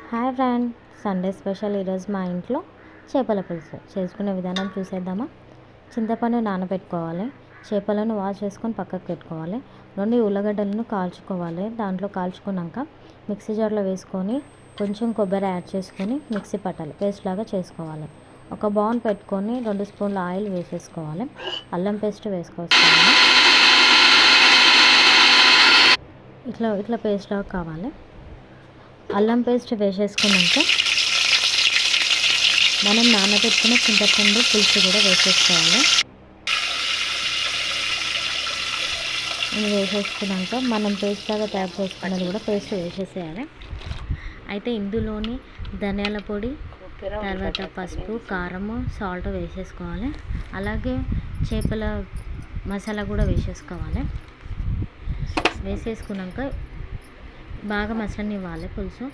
Hi friend, Sunday special ఈరోజు మా ఇంట్లో చేపల పులుసు చేసుకునే విధానం చూసేద్దామా. చింతపండు నానబెట్టుకోవాలి, చేపలను వాష్ చేసుకొని పక్కకు పెట్టుకోవాలి. 2 ఉల్లగడ్డలను కాల్చుకోవాలి. దాంట్లో కాల్చుకున్నాక మిక్సీ జార్లో వేసుకొని కొంచెం కొబ్బరి యాడ్ చేసుకొని మిక్సీ పట్టాలి, పేస్ట్ లాగా చేసుకోవాలి. ఒక బౌల్ పెట్టుకొని 2 స్పూన్ల ఆయిల్ వేసేసుకోవాలి. అల్లం పేస్ట్ వేసుకోవాలి. ఇట్లా పేస్ట్ లాగా కావాలి. అల్లం పేస్ట్ వేసేసుకున్నాక మనం నానబెట్టుకున్న చింతపండు పులుసు కూడా వేసేసుకోవాలి. ఇది వేసేసుకున్నాక మనం పేస్ట్ లాగా తయారు చేసుకున్నది కూడా పేస్ట్ వేసేసేయాలి. అయితే ఇందులోని ధనియాల పొడి, తర్వాత పసుపు, కారము, సాల్ట్ వేసేసుకోవాలి. అలాగే చేపల మసాలా కూడా వేసేసుకోవాలి. వేసేసుకున్నాక బాగా మసలనివ్వాలి. పులుసు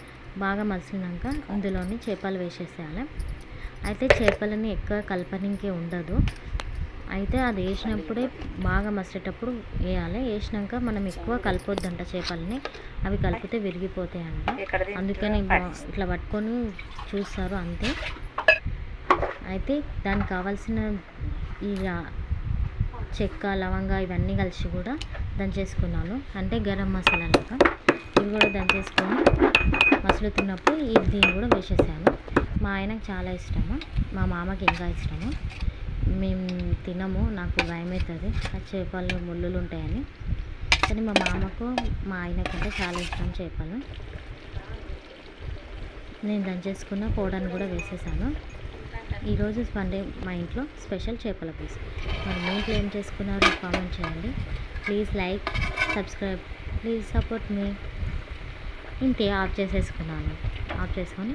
బాగా మసిలినాక ఇందులోని చేపలు వేసేసేయాలి. అయితే చేపలని ఎక్కువ కలపడానికి ఉండదు. అయితే అది వేసినప్పుడే బాగా మసిలేటప్పుడు వేయాలి. వేసినాక మనం ఎక్కువ కలపొద్దంట చేపలని, అవి కలిపితే విరిగిపోతాయంట. అందుకని ఇట్లా పట్టుకొని చూస్తారు అంతే. అయితే దానికి కావాల్సిన ఈ చెక్క, లవంగా ఇవన్నీ కలిసి కూడా దంచేసుకున్నాను, అంటే గరం మసాలా లాగా. ఇవి కూడా దంచేసుకొని మసులుతున్నప్పుడు దీన్ని కూడా వేసేసాను. మా ఆయనకు చాలా ఇష్టము, మా మామకి ఇంకా ఇష్టము. మేము తినము, నాకు భయం అవుతుంది ఆ చేపలు ముళ్ళులు ఉంటాయని. కానీ మా మామకు, మా ఆయనకంటే చాలా ఇష్టం చేపలు. నేను దంచేసుకున్న పౌడర్ని కూడా వేసేసాను. ఈరోజు సండే మా ఇంట్లో స్పెషల్ చేపల పులుసు. మరి మీ ఇంట్లో ఏం చేసుకున్నారో కామెంట్ చేయండి. Please like, subscribe, please support me. ఇంతే, ఆఫ్ చేసేసుకున్నాను. ఆఫ్ చేసుకొని